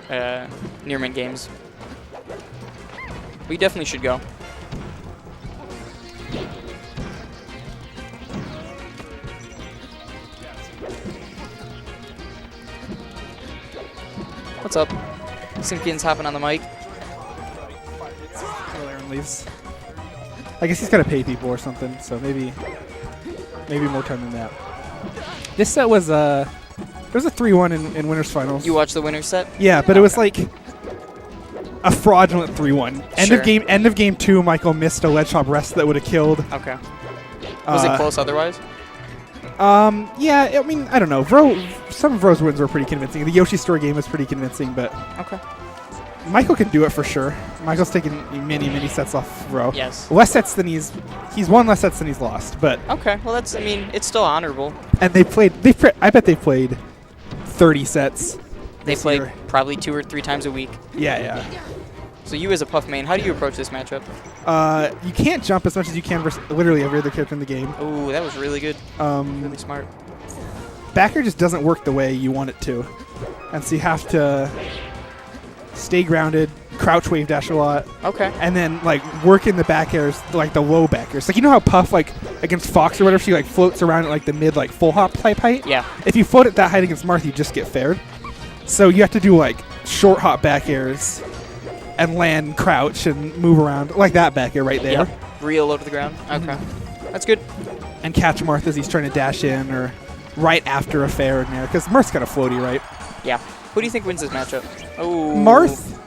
near mint games. We definitely should go. What's up? Simpkins hopping on the mic. Leaves. I guess he's got to pay people or something, so maybe more time than that. This set was there was a 3-1 in winners finals. You watched the winners set? Yeah, but it was like a fraudulent 3-1. End of game 2, Michael missed a ledge hop rest that would have killed. Okay. Was it close otherwise? Yeah, I mean, I don't know. Some of Vro's wins were pretty convincing. The Yoshi Store game was pretty convincing, but okay. Michael can do it for sure. Michael's taken many sets off Vro. Yes. Less sets than he's won less sets than he's lost, but okay. Well, I mean, it's still honorable. And I bet they played 30 sets. They played probably 2 or 3 times a week. Yeah. So you as a Puff main, how do you approach this matchup? You can't jump as much as you can versus literally every other character in the game. Ooh, that was really good. Really smart. Backer just doesn't work the way you want it to. And so you have to stay grounded, crouch wave dash a lot. Okay. And then like work in the back airs, like the low back airs. Like you know how Puff like against Fox or whatever, she like floats around at like the mid like full hop type height? Yeah. If you float at that height against Marth, you just get fared. So you have to do like short hop back airs and land, crouch, and move around like that back air right there. Yep. Real low to the ground. Okay. That's good. And catch Marth as he's trying to dash in or right after a fair in there. Because Marth's kind of floaty, right? Yeah. Who do you think wins this matchup? Oh, Marth,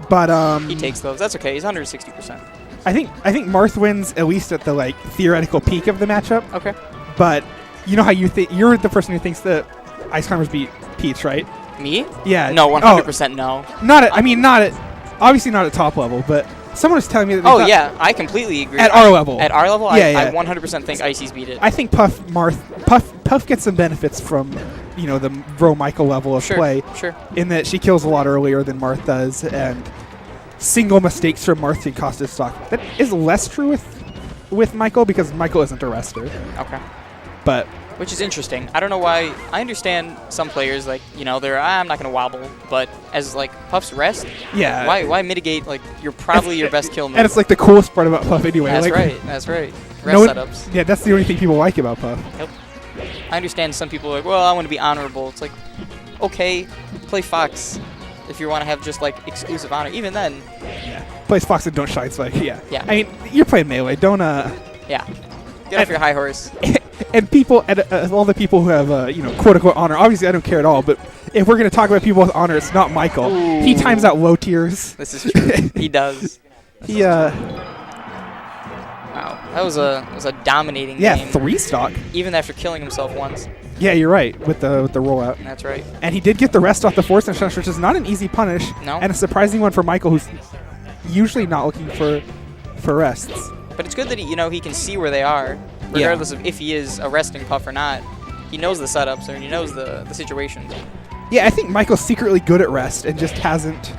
but he takes those. That's okay. He's under 60%. I think Marth wins at least at the like theoretical peak of the matchup. Okay. But you know how you think you're the person who thinks that Ice Climbers beat Peach, right? Me? Yeah. No, 100% no. Not at obviously not at top level, but someone was telling me that. Oh yeah, I completely agree. At our level. At our level, yeah. I 100% think Icy's beat it. I think Puff gets some benefits from the Vro Michael level of play. Sure. In that she kills a lot earlier than Marth does, and single mistakes from Marth can cost his stock. That is less true with Michael because Michael isn't a rester. Okay. But which is interesting. I don't know why. I understand some players like they're I'm not gonna wobble, but as like Puff's rest. Yeah. Why mitigate like you're probably your best kill move. And it's like the coolest part about Puff anyway. That's like, right. That's right. Rest setups. Yeah, that's the only thing people like about Puff. Yep. I understand some people are like, well, I want to be honorable. It's like, okay, play Fox if you want to have just like exclusive honor. Even then. Yeah. Plays Fox and don't shine spike. Yeah. Yeah. I mean, you're playing melee. Don't Yeah. Get off your high horse. And people, all the people who have quote unquote honor. Obviously, I don't care at all. But if we're gonna talk about people with honor, it's not Michael. Ooh. He times out low tiers. This is true. He does. Wow, that was a dominating game. Yeah, 3 stock. Even after killing himself once. Yeah, you're right with the rollout. That's right. And he did get the rest off the force and shush, which is not an easy punish. No. And a surprising one for Michael, who's usually not looking for rests. But it's good that he can see where they are, regardless of if he is arresting Puff or not. He knows the setups and he knows the situations. Yeah, I think Michael's secretly good at rest and just hasn't.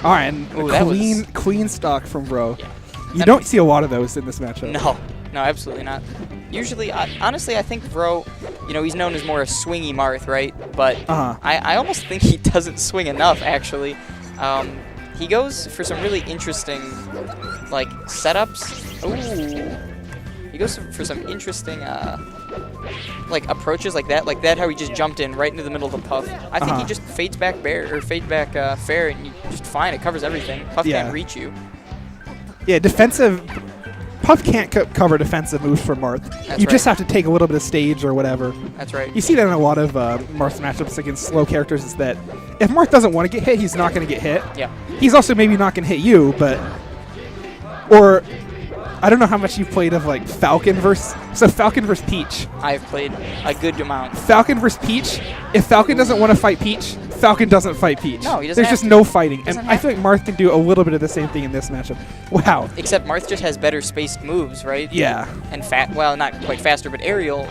All right, and clean stock from Vro. Yeah. You don't see a lot of those in this matchup. No, absolutely not. Usually, honestly, I think Vro, he's known as more a swingy Marth, right? But I almost think he doesn't swing enough, actually. He goes for some really interesting, like, setups. Ooh. He goes for some interesting, like, approaches like that how he just jumped in right into the middle of the Puff. I think he just fades back fair, and you just fine. It covers everything. Puff can't reach you. Yeah, defensive. Puff can't cover defensive moves from Marth. You just have to take a little bit of stage or whatever. That's right. You see that in a lot of Marth matchups against slow characters, is that if Marth doesn't want to get hit, he's not going to get hit. Yeah. He's also maybe not going to hit you, or I don't know how much you've played of like Falcon versus Peach. I've played a good amount. Falcon versus Peach. If Falcon doesn't want to fight Peach, Falcon doesn't fight Peach. No, he doesn't. There's just no fighting, and I feel like Marth can do a little bit of the same thing in this matchup. Wow. Except Marth just has better spaced moves, right? Yeah. And well, not quite faster, but aerial.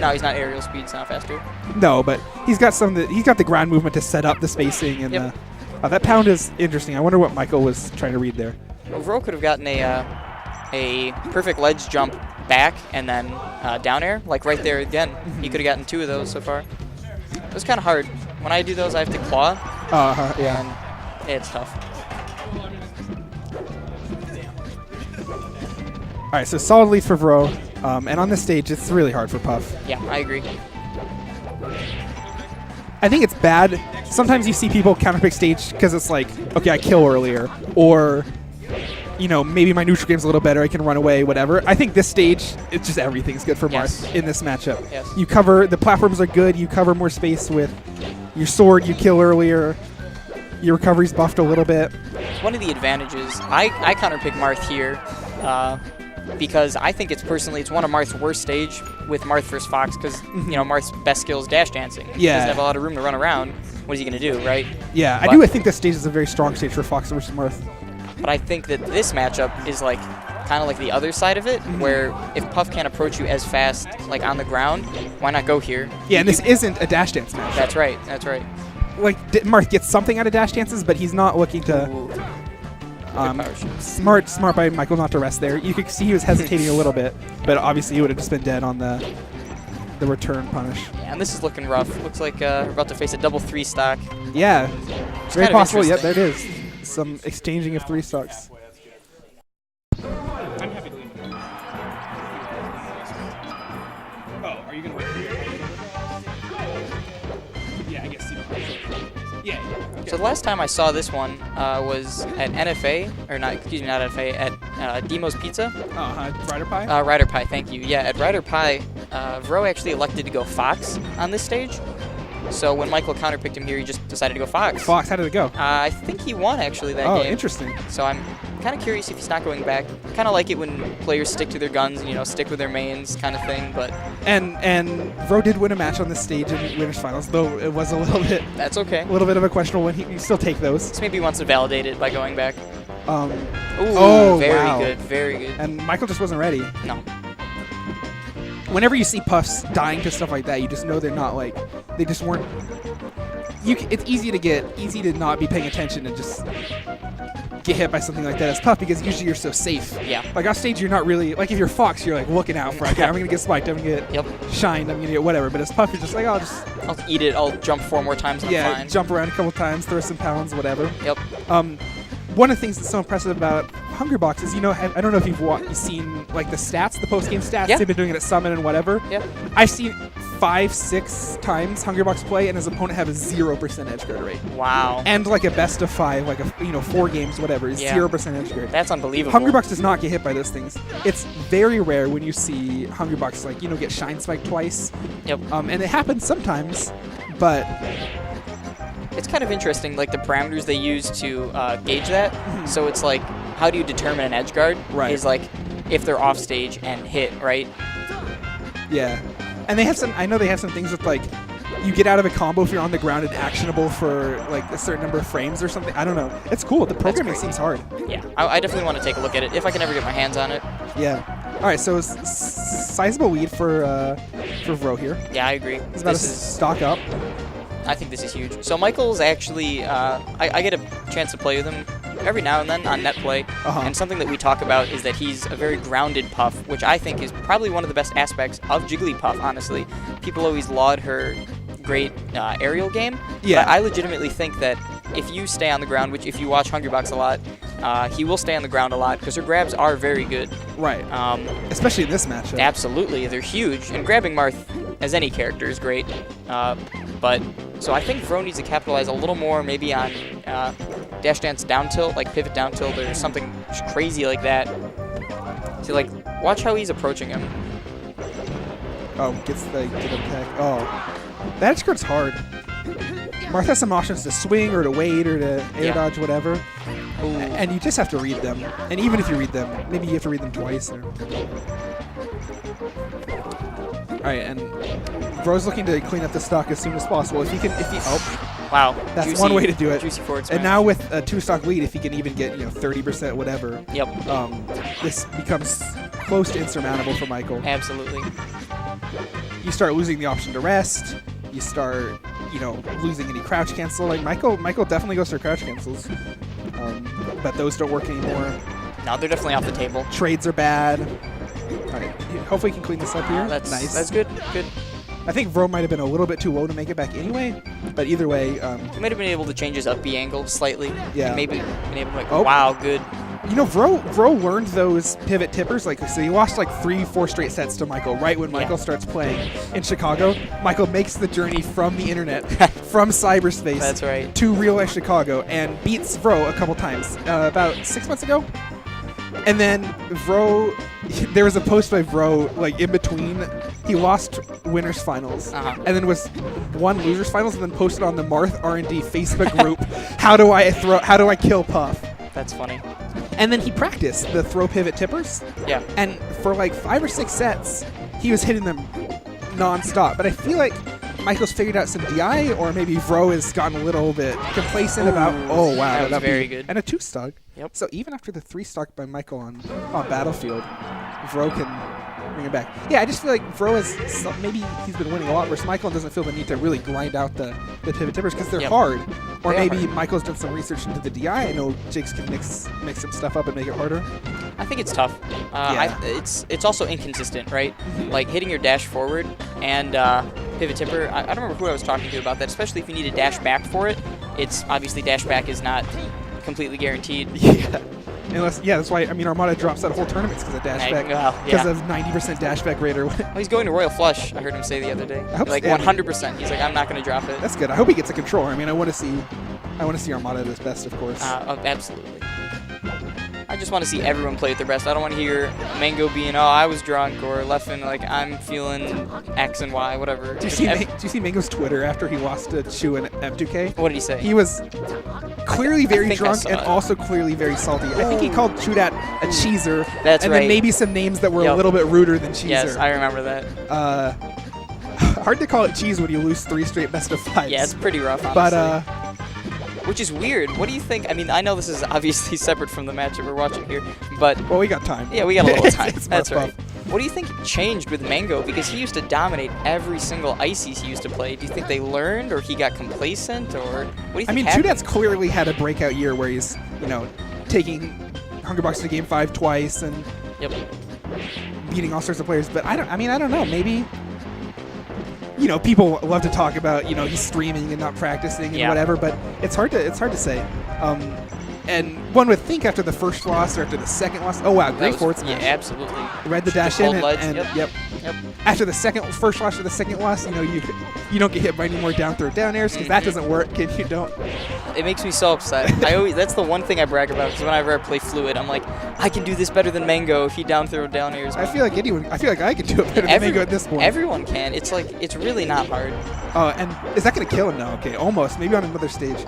No, he's not aerial speed. It's not faster. No, but he's got he's got the ground movement to set up the spacing, and that pound is interesting. I wonder what Michael was trying to read there. Well, Vro could have gotten a perfect ledge jump back and then down air, like right there again. He could have gotten 2 of those so far. It was kind of hard. When I do those, I have to claw. Yeah. And It's tough. All right, so solid lead for Vro. And on this stage, it's really hard for Puff. Yeah, I agree. I think it's bad. Sometimes you see people counterpick stage because it's like, okay, I kill earlier. Or, you know, maybe my neutral game's a little better. I can run away, whatever. I think this stage, it's just everything's good for Marth in this matchup. Yes. You cover, the platforms are good. You cover more space with your sword. You kill earlier. Your recovery's buffed a little bit. One of the advantages, I counterpick Marth here because I think it's one of Marth's worst stage with Marth versus Fox because, you know, Marth's best skill is dash dancing. He doesn't have a lot of room to run around. What is he going to do, right? Yeah, I think this stage is a very strong stage for Fox versus Marth. But I think that this matchup is like kind of like the other side of it, where if Puff can't approach you as fast, like on the ground, why not go here? Yeah, and this isn't a dash dance match. That's right. That's right. Like Marth gets something out of dash dances, but he's not looking to. Smart by Michael not to rest there. You could see he was hesitating a little bit, but obviously he would have just been dead on the return punish. Yeah, and this is looking rough. Looks like we're about to face a double 3 stock. Yeah, very possible. Yep, there it is. Some exchanging of 3 stocks. I'm happy to leave. Oh, are you gonna wait? Yeah, I guess you don't. Yeah. Okay. So the last time I saw this one was at NFA, or not, excuse me, not NFA, at Demo's Pizza. Rider Pie? Rider Pie, thank you. Yeah, at Rider Pie, Vro actually elected to go Fox on this stage. So when Michael counterpicked him here, he just decided to go Fox. Fox, how did it go? I think he won, actually, that game. Oh, interesting. So I'm kind of curious if he's not going back. Kind of like it when players stick to their guns, you know, stick with their mains kind of thing, but... And Vro did win a match on this stage in Winners Finals, though it was a little bit... That's okay. A little bit of a questionable one. You still take those. So maybe he wants to validate it by going back. Ooh, very good, very good. And Michael just wasn't ready. No. Whenever you see Puffs dying to stuff like that, you just know they're not like... They just weren't... It's easy to not be paying attention and just get hit by something like that as Puff because usually you're so safe. Yeah. Like off stage, you're not really like if you're Fox, you're like looking out for. Okay, I'm gonna get spiked. I'm gonna get shined. I'm gonna get whatever. But as Puff, you're just like, I'll eat it. I'll jump 4 more times. I'm fine. Jump around a couple times, throw some pounds, whatever. Yep. One of the things that's so impressive about Hungrybox is, you know, I don't know if you've seen like the stats, the post-game stats. Yeah. They've been doing it at Summit and whatever. Yeah. I've seen 5-6 times Hungrybox play and his opponent have a 0% edge guard rate. Wow. And like a best of 5, like 4 games, whatever, is 0% edge guard. That's unbelievable. Hungrybox does not get hit by those things. It's very rare when you see Hungrybox get shine spiked twice. Yep. And it happens sometimes, but it's kind of interesting, like the parameters they use to gauge that. So it's like, how do you determine an edge guard? Right. Is like if they're off stage and hit, right? Yeah. And they have some, I know they have some things with like, you get out of a combo if you're on the ground and actionable for like a certain number of frames or something. I don't know. It's cool. The programming seems hard. Yeah. I definitely want to take a look at it if I can ever get my hands on it. Yeah. All right. So sizable lead for Vro here. Yeah, I agree. He's about to stock up. I think this is huge. So Michael's actually, I get a chance to play with him every now and then on net play, and something that we talk about is that he's a very grounded Puff, which I think is probably one of the best aspects of Jigglypuff, honestly. People always laud her great aerial game, but I legitimately think that if you stay on the ground, which if you watch Hungrybox a lot, he will stay on the ground a lot because her grabs are very good. Right. Especially in this matchup. Absolutely. They're huge, and grabbing Marth as any character is great. But so I think Vro needs to capitalize a little more maybe on dash dance down tilt, like pivot down tilt or something crazy like that. To like watch how he's approaching him. Oh, gets the attack. Oh, that edge guard's hard. Marth has some options to swing or to wait or to air dodge, whatever. Ooh. And you just have to read them. And even if you read them, maybe you have to read them twice. Or... All right, and Vro's looking to clean up the stock as soon as possible. Wow, that's juicy, one way to do it. Juicy forward smash. And now with a 2-stock lead, if he can even get 30% whatever, this becomes close to insurmountable for Michael. Absolutely. You start losing the option to rest. You start, losing any crouch cancel. Like Michael definitely goes for crouch cancels, but those don't work anymore. No, they're definitely off the table. Trades are bad. All right, hopefully he can clean this up here. That's nice. That's good. Good. I think Vro might have been a little bit too low to make it back anyway, but either way. He might have been able to change his up B angle slightly. Yeah. And maybe been able to like, wow, good. You know, Vro learned those pivot tippers. Like, so he lost like 3-4 straight sets to Michael right when Michael starts playing in Chicago. Michael makes the journey from the internet, from cyberspace That's right. to real life Chicago and beats Vro a couple times. About 6 months ago. And then Vro, there was a post by Vro, like in between, he lost winners finals, and then won losers finals, and then posted on the Marth R&D Facebook group, how do I kill Puff? That's funny. And then he practiced the throw pivot tippers. Yeah. And for like 5 or 6 sets, he was hitting them non-stop. But I feel like Michael's figured out some DI, or maybe Vro has gotten a little bit complacent about. Oh wow, that was very good. And a 2-stock. Yep. So even after the 3-stock by Michael on Battlefield, Vro can bring it back. Yeah, I just feel like Vro has maybe he's been winning a lot, whereas Michael doesn't feel the need to really grind out the pivot tippers because they're hard. Or maybe Michael's done some research into the DI. I know Jigs can mix some stuff up and make it harder. I think it's tough. It's also inconsistent, right? Like hitting your dash forward and pivot tipper. I don't remember who I was talking to about that, especially if you need a dash back for it. It's obviously dash back is not completely guaranteed. Yeah. That's why, I mean, Armada drops out of whole tournaments because of dash back. Because of 90% dash back rate. Or he's going to Royal Flush, I heard him say the other day. Like 100%. He's like, I'm not going to drop it. That's good. I hope he gets a controller. I mean, I want to see Armada at his best, of course. Absolutely. I just want to see everyone play at their best. I don't want to hear Mango being, oh, I was drunk, or Leffen, like, I'm feeling X and Y, whatever. Do you see Mango's Twitter after he lost to Chu in M2K? What did he say? He was clearly very drunk and also clearly very salty. I think he called Chudat a cheeser. That's and right. then maybe some names that were a little bit ruder than cheeser. Yes, I remember that. Hard to call it cheese when you lose 3 straight best of 5s. Yeah, it's pretty rough, honestly. But, which is weird. What do you think? I mean, I know this is obviously separate from the match that we're watching here, but... Well, we got time. Yeah, we got a little time. That's right. Buff. What do you think changed with Mango? Because he used to dominate every single Ices he used to play. Do you think they learned, or he got complacent, or what do you think happened? Chudat's clearly had a breakout year where he's, taking Hungrybox to Game 5 twice and beating all sorts of players. But I don't know. Maybe... people love to talk about, he's streaming and not practicing and whatever, but it's hard to say. And one would think after the first loss or after the second loss, oh wow, great forward smash. Yeah, absolutely. Read the dash in and yep. After the first loss or the second loss, you don't get hit by any more down throw down airs because that doesn't work and you don't. It makes me so upset. That's the one thing I brag about, because whenever I play Fluid, I'm like, I can do this better than Mango if he down throw down airs. I feel like I can do it better than Mango at this point. Everyone can. It's like, it's really not hard. Oh, and is that going to kill him now? Okay, almost. Maybe on another stage.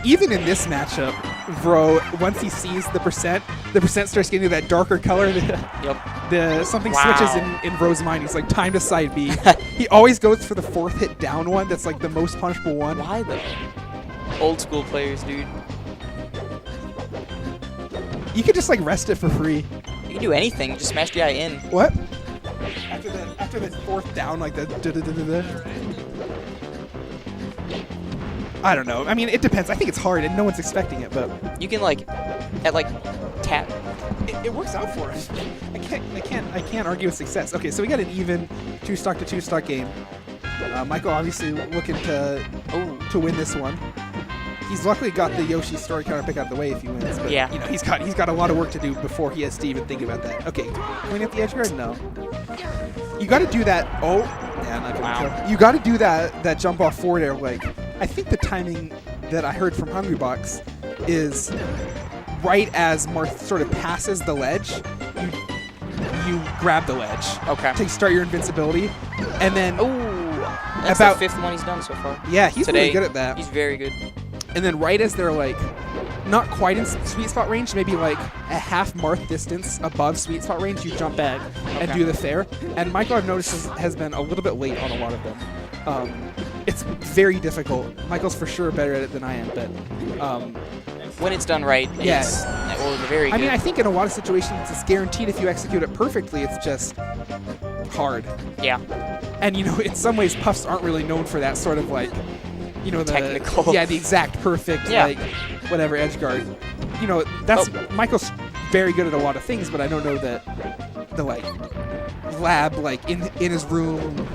Even in this matchup, Vro, once he sees the percent starts getting to that darker color. Something switches in Vro's mind. He's like, time to side B. He always goes for the 4th hit down one. That's like the most punishable one. Why though? Old school players, dude. You could just like rest it for free. You can do anything. Just smash DI in. What? After the 4th down, like the. I don't know. I mean, it depends. I think it's hard, and no one's expecting it, but you can tap. It works out for us. I can't argue with success. Okay, so we got an even 2-stock to 2-stock game. Michael obviously looking to win this one. He's luckily got the Yoshi story counter pick out of the way if he wins. But, he's got a lot of work to do before he has to even think about that. Okay, clean up the edge guard? No. You got to do that. Oh, yeah, not gonna kill. You got to do that jump off forward air. Like, I think the timing that I heard from Hungrybox is right as Marth sort of passes the ledge, you grab the ledge. Okay. To start your invincibility, and then that's the 5th one he's done so far. Yeah, he's really good at that. He's very good. And then right as they're like not quite in sweet spot range, maybe like a half Marth distance above sweet spot range, you jump back and do the fair. And Michael, I've noticed, has been a little bit late on a lot of them. It's very difficult. Michael's for sure better at it than I am, but when it's done right, it's very good. I mean, I think in a lot of situations it's guaranteed if you execute it perfectly. It's just hard. Yeah. And in some ways, Puffs aren't really known for that sort of like, the technical. Yeah, the exact perfect like whatever edge guard. That's Michael's very good at a lot of things, but I don't know that the like lab like in his room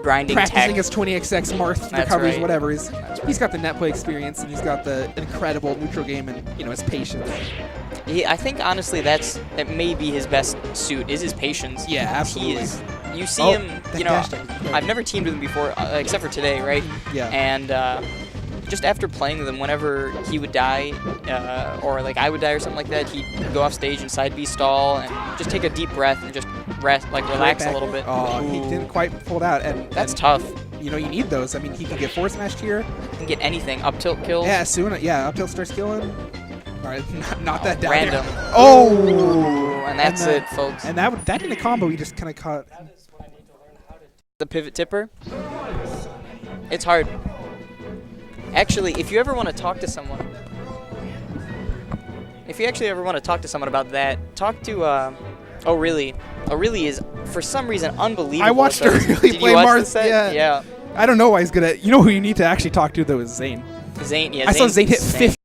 grinding practicing tech. his 20xx Marth That's recoveries, right. whatever. He's That's right. got the net play experience, and he's got the incredible neutral game, and his patience. I think honestly that may be his best suit is his patience. Yeah, absolutely. He is. You see him. that You know, dash attack. I've never teamed with him before, except for today, right? Yeah. And just after playing with him, whenever he would die, or like I would die or something like that, he'd go off stage and side B stall and just take a deep breath and just rest, like relax a little bit. Oh, he didn't quite pull it out, and That's tough. You need those. I mean, he can get forward smashed here. You can get anything, up tilt kills. Yeah, soon. Yeah, up tilt starts killing. All right, not that down. Random. There. Oh, And that's it, folks. And that in a combo, he just kind of caught. The pivot tipper. It's hard. Actually, if you ever want to talk to someone, about that, talk to O'Reilly. O'Reilly is, for some reason, unbelievable. I watched O'Reilly Did play you watch Marth. the set? Yeah. Yeah. I don't know why he's good at. You know who you need to actually talk to though is Zane. Zane. Yeah. I saw Zane's Zane hit insane. 50.